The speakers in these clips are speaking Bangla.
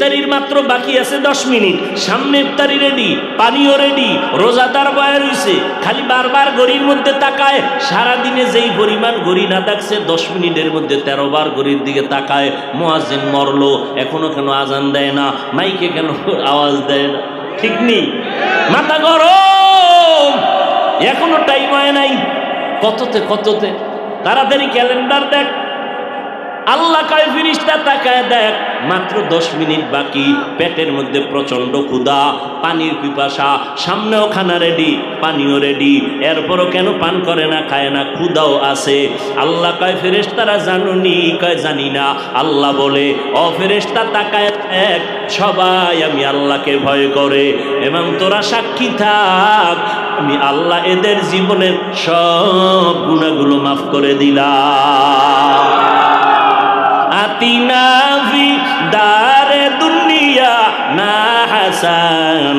ইফতারির মাত্র বাকি আছে 10 মিনিট, সামনে ইফতারি রেডি, পানিও রেডি, রোজাদার বয়া রইছে, খালি বারবার ঘড়ির মধ্যে তাকায়। সারাদিনে যেই পরিমাণ ঘড়ি না দেখছে 10 মিনিটের মধ্যে 13 বার ঘড়ির দিকে তাকায়। মুয়াজ্জিন মরলো, এখনো কেন আজান দেয় না, মাইকে কেন আওয়াজ দেয় না? ঠিক নেই, মাথা গরম, এখনো টাইম হয় নাই। কততে তাড়াতাড়ি ক্যালেন্ডার দেখ। আল্লাহ কয় ফেরেশতা তাকায় দেখ, মাত্র 10 মিনিট বাকি, পেটের মধ্যে প্রচন্ড ক্ষুধা, পানির পিপাসা, সামনেও খানা রেডি, পানিও রেডি, এরপরও কেন পান করে না, খায় না, ক্ষুধাও আছে। আল্লাহ কয় ফেরেশতারা জানুনি? কয় জানি না। আল্লাহ বলে, ও ফেরেশতা তাকায় দেখ, সবাই আমি আল্লাহকে ভয় করে, এবং তোরা সাক্ষী থাক, আমি আল্লাহ এদের জীবনের সব গুনাহগুলো মাফ করে দিলাম। আতিনা ফি দারে দুনিয়া না হাসান,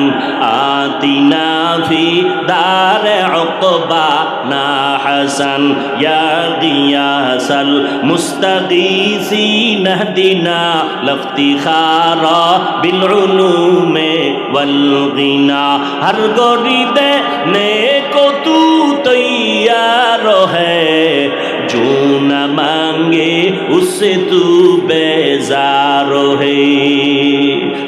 আতিনা ফি দারে উকবা না হাসান, ইয়া গিয়াসাল মুস্তাগীসিন হদিনা লফতিখারা বিল উলুমে ওয়াল গিনা। হর গরিদে নেকো তু তৈয়ার হ্যায়, जो न मांगे उससे तू बेजार है।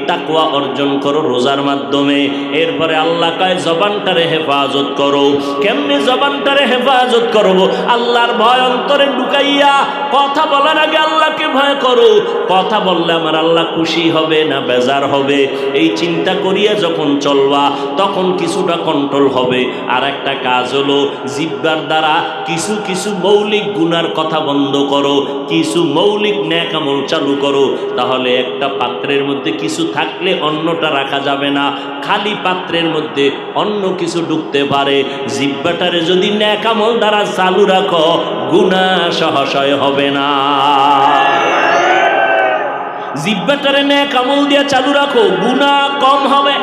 তাকওয়া অর্জন করো রোজার মাধ্যমে। এরপরে আল্লাহ কয় জবানটারে হেফাজত করো। কেমনে জবানটারে হেফাজত করব? আল্লাহর ভয় অন্তরে ঢুকাইয়া কথা বলার আগে আল্লাহকে ভয় করো। কথা বললে আমার আল্লাহ খুশি হবে না বেজার হবে, এই চিন্তা করিয়া যখন চলবা তখন কিছুটা কন্ট্রোল হবে। আর একটা কাজ হলো জিহ্বার দ্বারা কিছু কিছু মৌলিক গুনার কথা বন্ধ করো, কিছু মৌলিক নেক আমল চালু করো। তাহলে একটা পাত্রের মধ্যে কিছু থাকলে অন্যটা রাখা যাবে না, খালি পাত্রের মধ্যে অন্য কিছু ঢুকতে পারে। জিহ্বাটারে যদি নেক আমল দ্বারা চালু রাখো, গুনাহ সহসয় হবে না। জিহ্বাটারে নেক আমল দিয়ে চালু রাখো, গুনাহ কম হবে।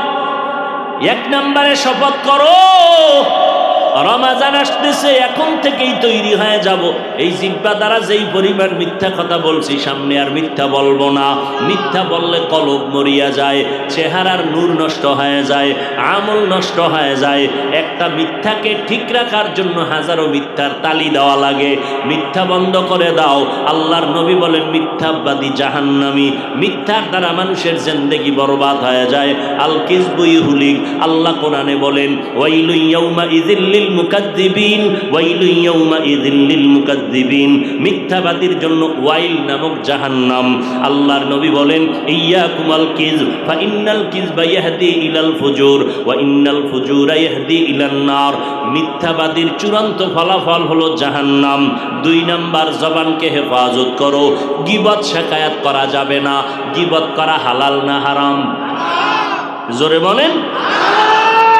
1 নম্বরে শপথ করো, রমাজান আসতেছে, এখন থেকেই তৈরি হয়ে যাব। এই জিহ্বা দ্বারা যেই পরিমাণ মিথ্যা কথা বলছি, সামনে আর মিথ্যা বলবো না। মিথ্যা বললে কলব মরিয়া যায়, চেহারার নূর নষ্ট হয়ে যায়, আমল নষ্ট হয়ে যায়। একটা মিথ্যাকে ঠিক রাখার জন্য হাজারো মিথ্যার তালি দেওয়া লাগে। মিথ্যা বন্ধ করে দাও। আল্লাহর নবী বলেন, মিথ্যাবাদী জাহান্নামী। মিথ্যার দ্বারা মানুষের জিন্দেগি বরবাদ হয়ে যায়। আল কিযবু ইহুলিক। আল্লাহ কোরআনে বলেন, ওয়াইলু ইয়াউমা ইযিল লিল মুকাদ্দিবিন, ওয়াইলু ইয়াউমা ইযিল লিল মুকাদ্দিবিন। মিথ্যাবাদীর জন্য ওয়াইল নামক জাহান্নাম। আল্লাহর নবী বলেন, ইয়াকুমাল কিযব ফা ইন্নাল কিযবা ইয়াহদি ইলাল ফুজুর ওয়া ইন্নাল ফুজুরা ইয়াহদি ইলান নার। মিথ্যাবাদীর চূড়ান্ত ফলাফল হলো জাহান্নাম। 2 নাম্বার, জবানকে হেফাজত করো। গীবত শিকায়াত করা যাবে না। গীবত করা হালাল না হারাম? জোরে বলেন।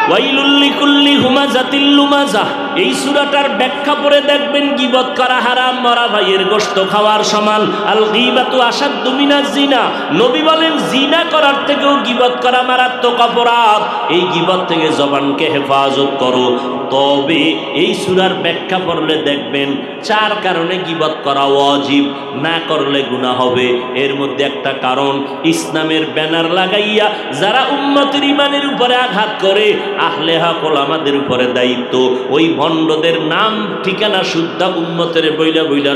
ওয়াইলুল লিকুল্লি হুমাযাতিল লুমাযাহ। এই সূরাটার ব্যাখ্যা পড়ে দেখবেন গীবত করা হারাম, মরা ভাইয়ের গোশত খাওয়ার সমান। আল গীবাতু আশাদ্দু মিনাজ জিনা। নবী বলেন, জিনা করার থেকেও গীবত করা মারাত্মক অপরাধ। এই গীবত থেকে জবানকে হেফাজত করো। তবে এই সূরার ব্যাখ্যা পড়লে দেখবেন 4 কারণে গীবত করা ওয়াজিব, না করলে গুনাহ হবে। এর মধ্যে একটা কারণ, ইসলামের ব্যানার লাগাইয়া যারা উম্মতের ঈমানের উপরে আঘাত করে, আহলে হক ওলামাদের উপরে দায়িত্ব ওই ভণ্ডদের নাম ঠিকানা শুদ্ধা উম্মতের বইলা বইলা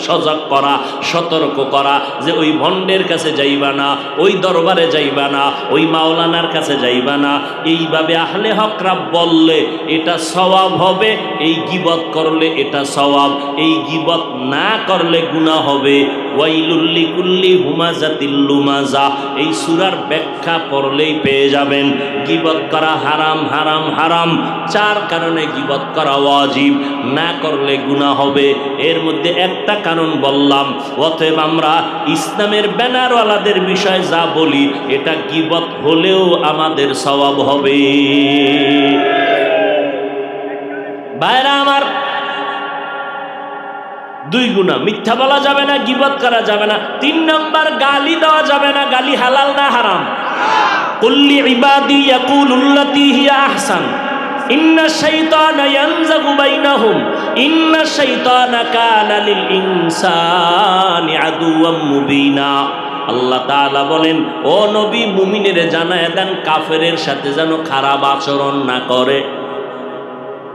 সজাগ করা, সতর্ক করা, যে ওই ভণ্ডের কাছে যাইবা না, ওই দরবারে যাইবা না, ওই মাওলানার কাছে যাইবা না। এইভাবে আহলে হকরা বললে এটা সওয়াব হবে, এই গীবত করলে এটা সওয়াব, এই গীবত না করলে গুনাহ হবে। ওয়াইলুল লিকুল্লি হুমাযাতিল লুমাযাহ। এই সূরার ব্যাখ্যা পড়লেই পেয়ে যাবেন গীবত করা হারাম, হারাম, হারাম। 4 কারণে গীবত করা ওয়াজিব, না করলে গুনাহ হবে। এর মধ্যে একটা কারণ বললাম। অতএব আমরা ইসলামের ব্যানারওয়ালাদের বিষয়ে যা বলি, এটা গীবত হলেও আমাদের সওয়াব হবে। ভাইরা আমার, 2 গুনাহ, মিথ্যা বলা যাবে না, গীবত করা যাবে না। 3 নাম্বার, গালি দেওয়া যাবে না। গালি হালাল না হারাম? কুল্লি ইবাদি ইয়াকুলুল্লাতী হিয়া আহসান ইন্না শাইতানা ইয়ানজাগু বাইনাহুম ইন্না শাইতানা কানা লিল ইনসানি আদুওয়াম মুবিনা। ও আল্লাহ তাআলা বলেন, ও নবী মুমিনেরে জানায় দেন কাফেরের সাথে যেন খারাপ আচরণ না করে।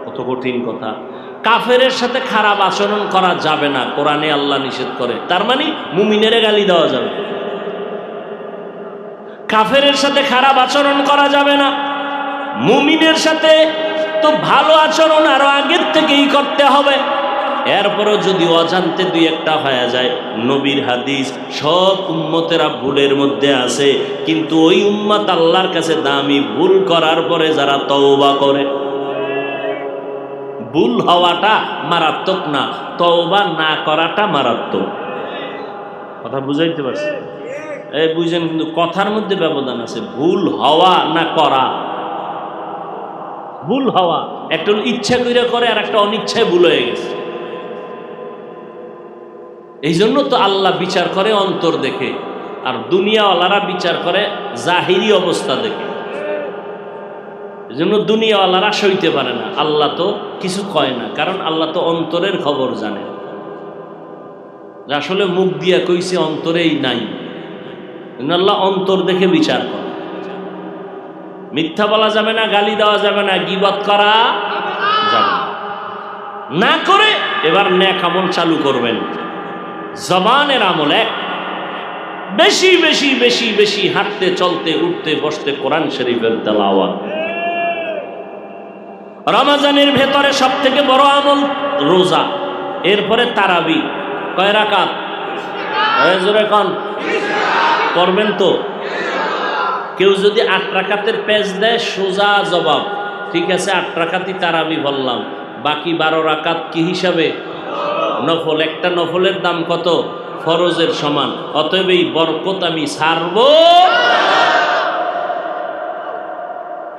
কত কঠিন কথা। কাফেরের সাথে খারাপ আচরণ করা যাবে না, কোরআনে আল্লাহ নিষেধ করে। তার মানে মুমিনেরে গালি দেওয়া যাবে, কাফেরের সাথে খারাপ আচরণ করা যাবে না। মুমিনের সাথে তো ভালো আচরণ আরো আগের থেকেই করতে হবে। এরপরও যদি অজান্তে দুই একটা হয়ে যায়, নবীর হাদিস সব উম্মতেরা ভুলের মধ্যে আছে, কিন্তু ওই উম্মত আল্লাহর কাছে দামি, ভুল করার পরে যারা তওবা করে। ভুল হওয়াটা মারাত্মক না, তওবা না করাটা মারাত্মক। কথা বুঝাইতে পারছি? এই বুঝেন, কিন্তু কথার মধ্যে ব্যবধান আছে। ভুল হওয়া না করা। ভুল হওয়া একটা ইচ্ছা করে আর একটা অনিচ্ছায় ভুল হয়ে গেছে। এই জন্য তো আল্লাহ বিচার করে অন্তর দেখে, আর দুনিয়াওয়ালারা বিচার করে জাহিরি অবস্থা দেখে। এই জন্য দুনিয়াওয়ালারা সইতে পারে না, আল্লাহ তো কিছু কয় না, কারণ আল্লাহ তো অন্তরের খবর জানে। আসলে মুখ দিয়া কইছে, অন্তরেই নাই। আল্লাহ অন্তর দেখে বিচার করে। মিথ্যা বলা যাবে না, গালি দেওয়া যাবে না, গীবত করা যাবে না করে এবার নেক আমল চালু করবেন। জবানের আমল এক, বেশি বেশি বেশি বেশি হাঁটতে চলতে উঠতে বসতে কোরআন শরীফের তেলাওয়াত। রমজানের ভেতরে সব থেকে বড় আমল রোজা, এরপরে তারাবি। কয় রাকাত? জোরে কোন করবেন তো? কেউ যদি 8 রাকাতের পেজ দেয়, সোজা জবাব, ঠিক আছে 8 রাকাতই তারাবি বললাম, বাকি 12 রাকাত কি হিসাবে? নফল। একটা নফলের দাম কত? ফরজের সমান। অতএব এই বরকত আমি ছাড়ব।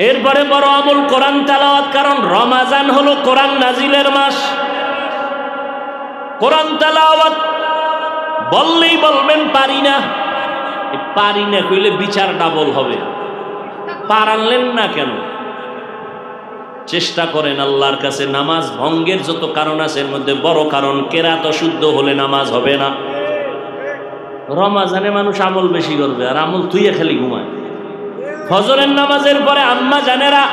এরপরে বড় আমল কোরআন তেলাওয়াত, কারণ রমাজান হলো কোরআন নাজিলের মাস। কোরআন তেলাওয়াত বললেই বলবেন পারি না, পারি না কইলে বিচার ডাবল হবে। পারলেন না কেন? চেষ্টা করেন আল্লাহর কাছে। নামাজ ভঙ্গের যত কারণ আছে, এর মধ্যে বড় কারণ কেরাত অশুদ্ধ হলে নামাজ হবে না। রমাজানে মানুষ আমল বেশি করবে, আর আমল তুইয়ে খালি ঘুমায়। ফজরের নামাজের পরে আম্মা জানেরা,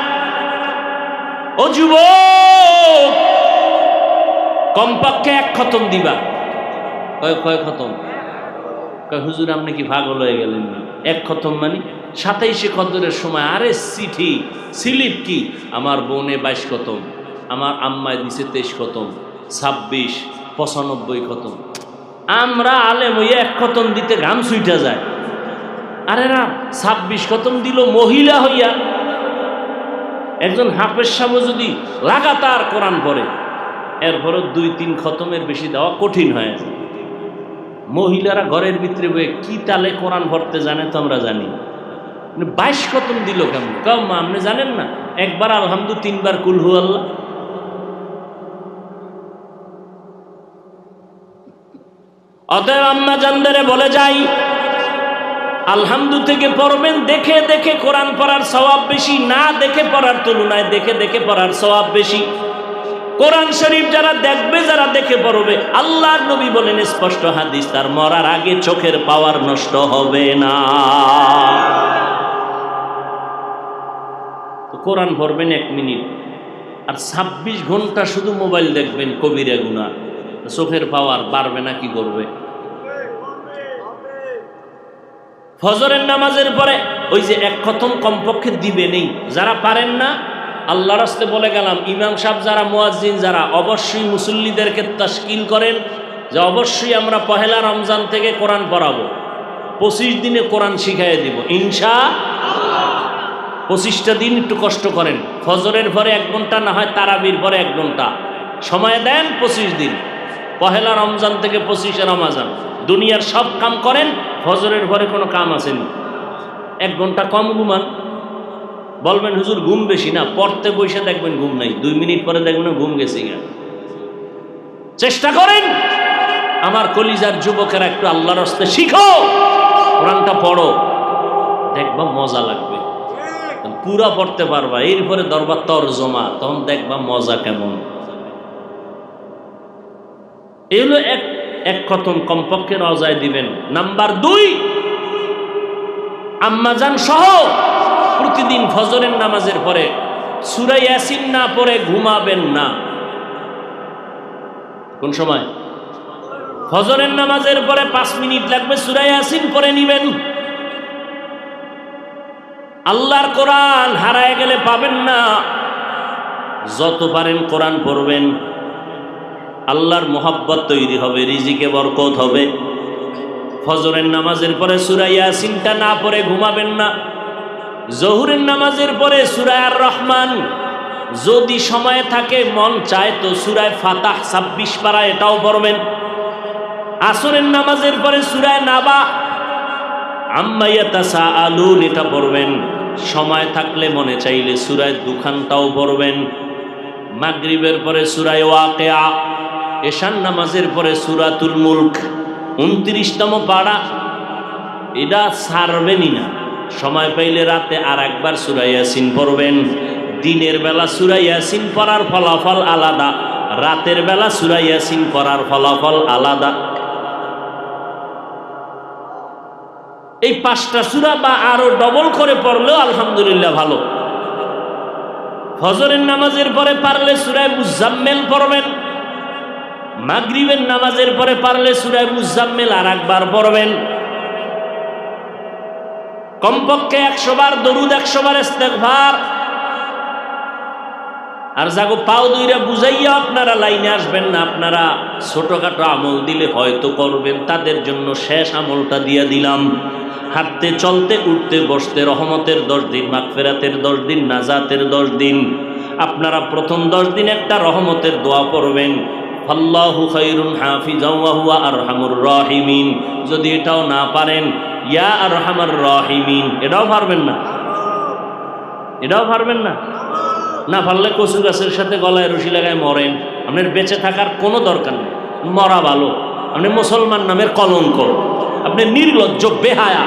ও যুবক, কমপক্ষে 1 খতম দিবা। কয় খতম? হুজুর আপনি কি পাগল হয়ে গেলেন? 1 খতম মানে 27 কদরের সময়? আরে চিঠি স্লিপ কি, আমার বোনে 22 খতম, আমার আম্মায় দিছে 23 খতম, 26, 95 খতম। আমরা আলেম হইয়া 1 খতম দিতে ঘাম ছুইটা যায়। আরে না, 26 খতম দিল মহিলা হইয়া। একজন হাফেজ সাহেব যদি লাগাতার কোরআন পড়ে, এরপরও 2-3 খতমের বেশি দেওয়া কঠিন হয়ে যায়। মহিলারা ঘরের ভিতরে বয়ে কি তালে কোরআন পড়তে জানে তো আমরা জানি। 22 খতম দিল কেমন? কম আপনি জানেন না? একবার আলহামদু, 3 বার কুল হু আল্লাহ। অতএব আম্মা জানদারে বলে যাই, আলহামদু থেকে পড়বেন, দেখে দেখে কোরআন পড়ার সওয়াব বেশি, না দেখে পড়ার তুলনায় দেখে দেখে পড়ার সওয়াব বেশি। কোরআন শরীফ যারা দেখবে, যারা দেখে পড়বে, আল্লাহর নবী বলেন স্পষ্ট হাদিস, তার মরার আগে চোখের পাওয়ার নষ্ট হবে না। কোরআন পড়বেন 1 মিনিট, আর 26 ঘন্টা শুধু মোবাইল দেখবেন, কবিরা গুনাহ। চোখের পাওয়ার বাড়বে না, কি করবে? ফজরের নামাজের পরে ওই যে 1 খতম কমপক্ষে দিবে নেই। যারা পারেন না, আল্লাহর রাস্তে বলে গেলাম, ইমাম সাহেব যারা, মুয়াজ্জিন যারা, অবশ্যই মুসল্লিদেরকে তাশকিল করেন যে অবশ্যই আমরা পহেলা রমজান থেকে কোরআন পড়াবো। 25 দিনে কোরআন শিখাইয়ে দিব ইনশাআল্লাহ। 25টা দিন একটু কষ্ট করেন। ফজরের পরে 1 ঘন্টা, না হয় তারাবির পরে 1 ঘন্টা সময় দেন। 25 দিন, পহেলা রমজান থেকে 25শে রমজান দুনিয়ার সব কাম করেন। ফজরের পরে কোনো কাম আসেনি, 1 ঘন্টা কম ঘুমান। বলবেন হুজুর ঘুম বেশি না, পড়তে বসে দেখবেন ঘুম নাই, 2 মিনিট পরে দেখবেন ঘুম গেছে। চেষ্টা করেন আমার কলিজার যুবকেরা, একটু আল্লাহর রাস্তে শিখো, কোরআনটা পড়ো, দেখবা মজা লাগবে। পুরা পড়তে পারবা, এরপরে দরবার তরজমা, তখন দেখবা মজা কেমন। এই হলো এক খতম কমপক্ষে রোজায় দিবেন। নাম্বার 2, আম্মাজান সহ প্রতিদিন ফজরের নামাজের পরে সূরা ইয়াসিন না পড়ে ঘুমাবেন না। কোন সময়? ফজরের নামাজের পরে 5 মিনিট লাগবে, সূরা ইয়াসিন পড়ে নিবেন। আল্লাহর কোরআন হারায় গেলে পাবেন না। যত পারেন কোরআন পড়বেন, আল্লাহর মোহাব্বত তৈরি হবে, রিজিকে বরকত হবে। ফজরের নামাজের পরে সূরা ইয়াসিনটা না পড়ে ঘুমাবেন না। জোহরের নামাজের পরে সূরা আর রহমান, যদি সময় থাকে মন চায় তো সূরা ফাতাহ 26 পারা এটাও পড়বেন। আসরের নামাজের পরে সূরা নাবা, আম্মা ইয়াতাসাআলুন এটা পড়বেন। সময় থাকলে মনে চাইলে সূরা দুখানটাও পড়বেন। মাগরিবের পরে সূরা ওয়াকিয়া, এশার নামাজের পরে সূরাতুল মুলক 29তম পারা, এটা ছাড়বেনই না। সময় পাইলে রাতে আর একবার সূরা ইয়াসিন পড়বেন। দিনের বেলা সূরা ইয়াসিন পড়ার ফলাফল আলাদা, রাতের বেলা সূরা ইয়াসিন পড়ার ফলাফল আলাদা। এই 5টা সূরা বা আরো ডবল করে পড়লেও আলহামদুলিল্লাহ ভালো। ফজরের নামাজের পরে পারলে সূরা মুজাম্মিল পড়বেন। মাগরিবের নামাজের পরে পারলে সূরা মুজাম্মিল আর একবার পড়বেন। কমপক্ষে 100 বার দরুদ, 100 বার ইস্তেগফার। আর যাগো পাও দুইরা বুঝাইয়া আপনারা লাইনে আসবেন না, আপনারা ছোটখাটো আমল দিলে হয়তো করবেন, তাদের জন্য শেষ আমলটা দিয়ে দিলাম। হাঁটতে চলতে উঠতে বসতে রহমতের 10 দিন, মাগফিরাতের 10 দিন, নাজাতের 10 দিন। আপনারা প্রথম 10 দিন একটা রহমতের দোয়া পড়বেন, আল্লাহু খায়রুন হাফিজাও ওয়া হুয়া আরহামুর রাহিমিন। যদি এটাও না পারেন, ইয়া আরহামার রাহিমিন, এটাও পারবেন না? এটাও পারবেন না? না পারলে কচু গাছের সাথে গলায় রশি লাগায় মরেন। আপনার বেঁচে থাকার কোনো দরকার নেই, মরা ভালো। আপনি মুসলমান নামের কলঙ্ক, আপনি নির্লজ্জ বেহায়া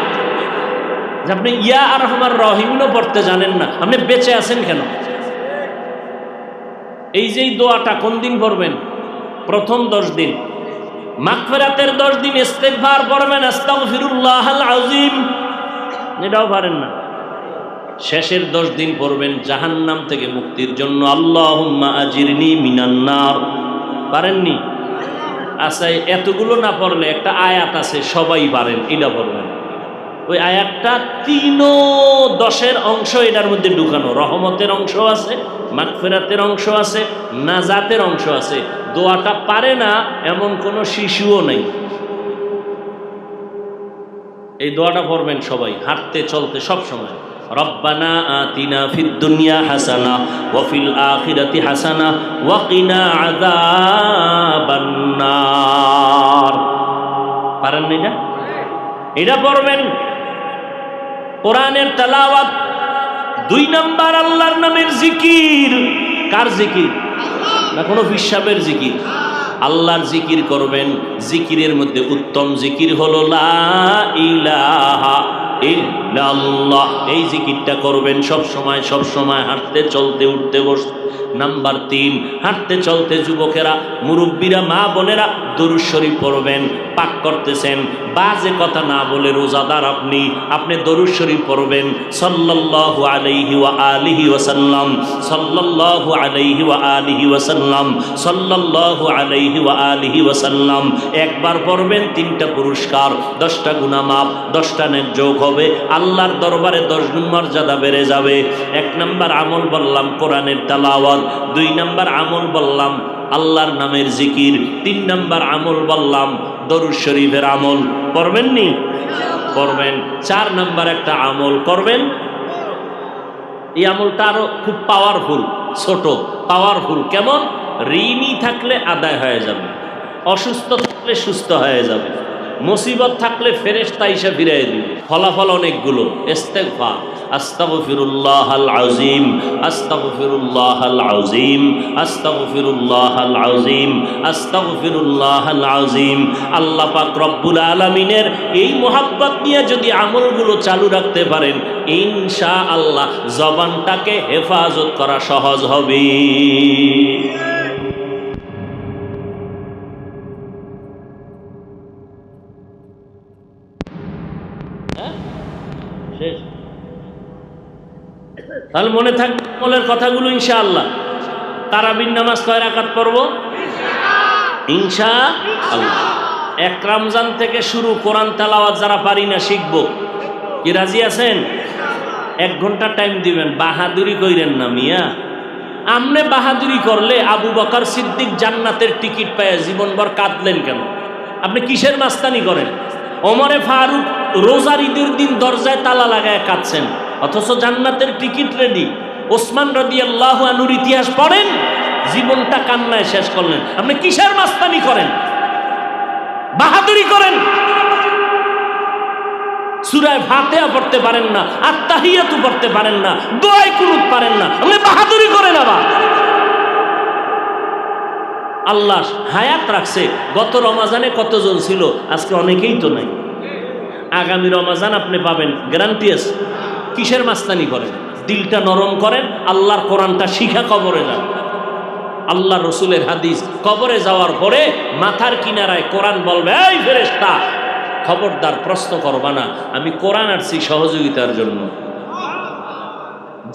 যে আপনি ইয়া আরহামার রাহিমিনও পড়তে জানেন না। আপনি বেঁচে আছেন কেন? এই যে দোয়াটা কোন দিন পড়বেন? প্রথম 10 দিন। মাগফিরাতের 10 দিন ইস্তেগফার পড়বেন, আস্তাগফিরুল্লাহাল আযীম, এটাও পারেন না। শেষের 10 দিন পড়বেন জাহান্নাম থেকে মুক্তির জন্য, আল্লাহুম্মা আজিরনি মিনান নার। পারেননি? আচ্ছা, এতগুলো না পড়লে একটা আয়াত আছে সবাই পারেন, এটা পড়বেন। ওই আয়াতটা 3-10 অংশ এটার মধ্যে ঢুকানো। রহমতের অংশ আছে, মাগফিরাতের অংশ আছে, নাজাতের অংশ আছে। দোয়াটা পারে না এমন কোনো শিশুও নেই। এই দোয়াটা পড়বেন সবাই, হাঁটতে চলতে সব সময়। রব্বানা আতিনা ফিদ দুনিয়া হাসানা ওয়া ফিল আখিরাতি হাসানা ওয়া কিনা আযাবান নার। পারেন না এটা? এটা পড়বেন। কোরআনের তেলাওয়াত। 2 নাম্বার আল্লাহর নামের জিকির। কার জিকির? না কোনো বিশ্বাবের জিকির। আল্লাহর জিকির করবেন। জিকিরের মধ্যে উত্তম জিকির হলো লা ইলাহা ইল্লাল্লাহ। এই জিকিরটা করবেন সব সময়, সব সময়, হাঁটতে চলতে উঠতে বসতে। নাম্বার 3, হাঁটতে চলতে যুবকেরা, মুরব্বীরা, মা বোনেরা দরুদ শরীফ পড়বেন। পাক করতেছেন, বাজে কথা না বলে রোজাদার আপনি দরুদ শরীফ পড়বেন, সাল্লাল্লাহু আলাইহি ওয়া আলিহি ওয়াসাল্লাম, সাল্লাল্লাহু আলাইহি ওয়া আলিহি ওয়াসাল্লাম, সাল্লাল্লাহু আলাইহি ওয়া আলিহি ওয়াসাল্লাম। একবার পড়বেন 3টা পুরস্কার, 10টা গুনাহ মাফ, 10টা নেক যোগ হবে, আল্লাহর দরবারে 10 গুণ মর্যাদা বেড়ে যাবে। 1 নাম্বার আমল বললাম কোরআনের তেলাওয়াত, 2 নাম্বার আমল বললাম আল্লাহর নামের জিকির, 3 নাম্বার আমল বললাম দরুদ শরীফের আমল। করবেন নি? করবেন। 4 নাম্বার একটা আমল করবেন, এই আমলটা আরো খুব পাওয়ারফুল, ছোট পাওয়ারফুল। কেমন? ঋণী থাকলে আদায় হয়ে যাবে, অসুস্থ থাকলে সুস্থ হয়ে যাবে, মুসিবত থাকলে ফেরেশতা এসে ফিরিয়ে দিবে। ফলাফল অনেকগুলো। ইস্তেগফার, আস্তাগফিরুল্লাহাল আযীম, আস্তাগফিরুল্লাহাল আযীম, আস্তাগফিরুল্লাহাল আযীম, আস্তাগফিরুল্লাহাল আযীম। আল্লাহ পাক রব্বুল আলামিনের এই মোহাব্বত নিয়ে যদি আমলগুলো চালু রাখতে পারেন, ইনশাআল্লাহ জবানটাকে হেফাজত করা সহজ হবে। শেষ। তাহলে মনে থাকবে আমলের কথাগুলো ইনশাআল্লাহ। তারাবির নামাজ কয় রাকাত পড়ব ইনশাআল্লাহ। এক রমজান থেকে শুরু কোরআন তেলাওয়াত যারা পারি না শিখব, কি রাজি আছেন? 1 ঘন্টা টাইম দিবেন, বাহাদুরি কইরেন না মিয়া। আমনে বাহাদুরি করলে আবু বকর সিদ্দিক জান্নাতের টিকিট পায় জীবনভর কাঁদলেন কেন? আপনি কিসের মাস্তানি করেন? ওমরে ফারুক রোজার ঈদের দিন দরজায় তালা লাগায় কাঁদছেন, অথচ জান্নাতের টিকিট রেডি। ওসমান রাদিয়াল্লাহু আনহুর ইতিহাস পড়েন, জীবনটা কান্নায় শেষ করলেন। আপনি কিসের মাস্তানি করেন, বাহাদুরি করেন? সূরা ফাতিহা পড়তে পারেন না, আত্তাহিয়াতু পড়তে পারেন না, দোয়ায়ে কুনুত পারেন না, আপনি বাহাদুরি করেন। আবার আল্লাহ হায়াত রাখছে, গত রমাজানে কতজন ছিল, আজকে অনেকেই তো নাই। আগামী রমাজান আপনি পাবেন, গ্যারান্টি আছে। কিসের মাস্তানি করেন? দিলটা নরম করেন, আল্লাহর কোরআনটা শিখা কবরে যান। আল্লাহ রসুলের হাদিস, কবরে যাওয়ার পরে মাথার কিনারায় কোরআন বলবে, এই ফেরেশতা খবরদার প্রশ্ন করবা না, আমি কোরআন আসছি সহযোগিতার জন্য।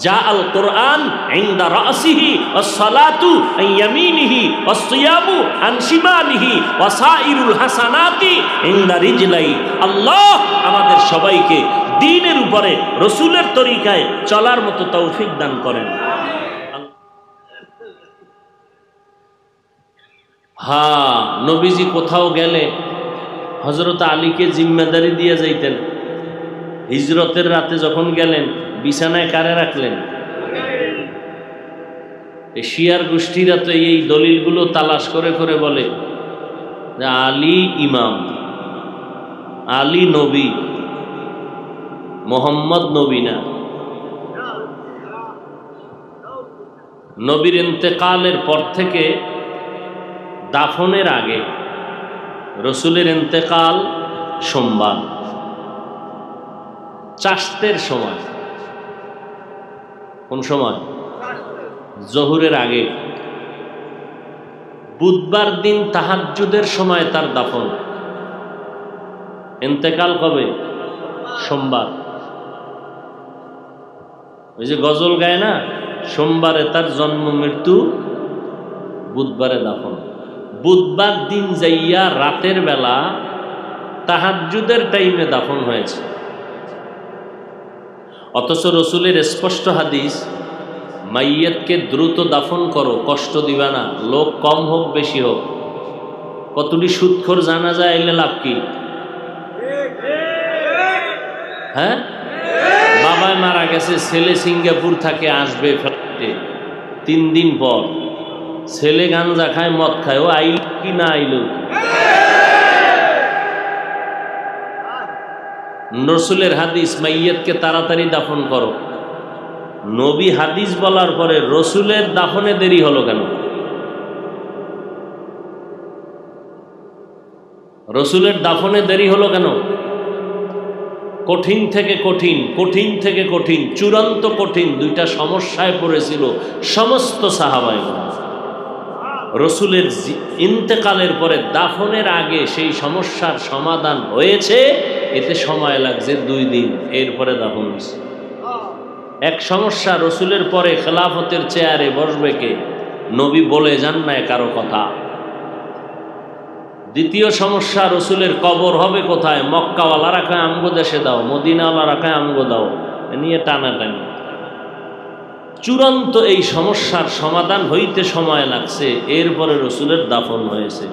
যা আল কোরআন ইনদা রাসিহি ওয়াসসালাতু আন ইয়ামিনিহি ওয়াসসিয়ামু আন শিমালিহি ওয়াসাইরুল হাসানাতি ইনদা রিজলাই। আল্লাহ আমাদের সবাইকে দ্বীনের উপরে রাসূলের তরিকায় চলার মতো তৌফিক দান করেন। হ্যাঁ, নবীজি কোথাও গেলে হযরত আলীকে জিম্মেদারি দিয়ে যাইতেন। হিজরতের রাতে যখন গেলেন, বিছানায় কারে রাখলেন? এই শিয়ার গোষ্ঠীরা তো এই দলিলগুলো তালাশ করে করে বলে যে আলী ইমাম, আলী নবী, মোহাম্মদ নবী না। নবীর ইন্তেকালের পর থেকে দাফনের আগে, রসুলের ইন্তেকাল সোমবার, চাশতের সময়। কোন সময়? জোহরের আগে। বুধবার দিন তাহাজ্জুদের সময় তার দাফন। ইন্তেকাল কবে? সোমবার। ওই যে গজল গায় না, সোমবারে তার জন্ম মৃত্যু, বুধবারে দাফন। বুধবার দিন যাইয়া রাতের বেলা তাহাজ্জুদের টাইমে দাফন হয়েছে। অথচ রসুলের স্পষ্ট হাদিস, মাইয়াতকে দ্রুত দাফন করো, কষ্ট দিবা না, লোক কম হোক বেশি হোক। কতটি সুদখোর জানাজা এলে লাভ কি? হ্যাঁ, বাবায় মারা গেছে, ছেলে সিঙ্গাপুর থাকে, আসবে ফ্লাইটে 3 দিন পর। ছেলে গাঞ্জা খায়, মদ খায়, ও আইল কি না আইল? রসুলের হাদিস, মাইয়াতকে তাড়াতাড়ি দাফন করো। নবী হাদিস বলার পরে রসুলের দাফনে দেরি হলো কেন? রসুলের দাফনে দেরি হলো কেন? কঠিন থেকে কঠিন, কঠিন থেকে কঠিন, চূড়ান্ত কঠিন দুইটা সমস্যায় পড়েছিল সমস্ত সাহাবায়ে কেরাম। রসুলের ইন্তেকালের পরে দাফনের আগে সেই সমস্যার সমাধান হয়েছে, এতে সময় লাগছে 2 দিন, এরপরে দাফন হয়েছে। এক সমস্যা, রসুলের পরে খেলাফতের চেয়ারে বসবে কে? নবী বলে যান না কারো কথা। দ্বিতীয় সমস্যা, রসুলের কবর হবে কোথায়? মক্কাওয়ালারা কয় আমগো দেশে দাও, মদিনাওয়ালারা কয় আমগো দাও, এ নিয়ে টানাটানি। চূড়ান্ত এই সমস্যার সমাধান হইতে সময় লাগছে, এরপরে রসুলের দাফন হয়েছে।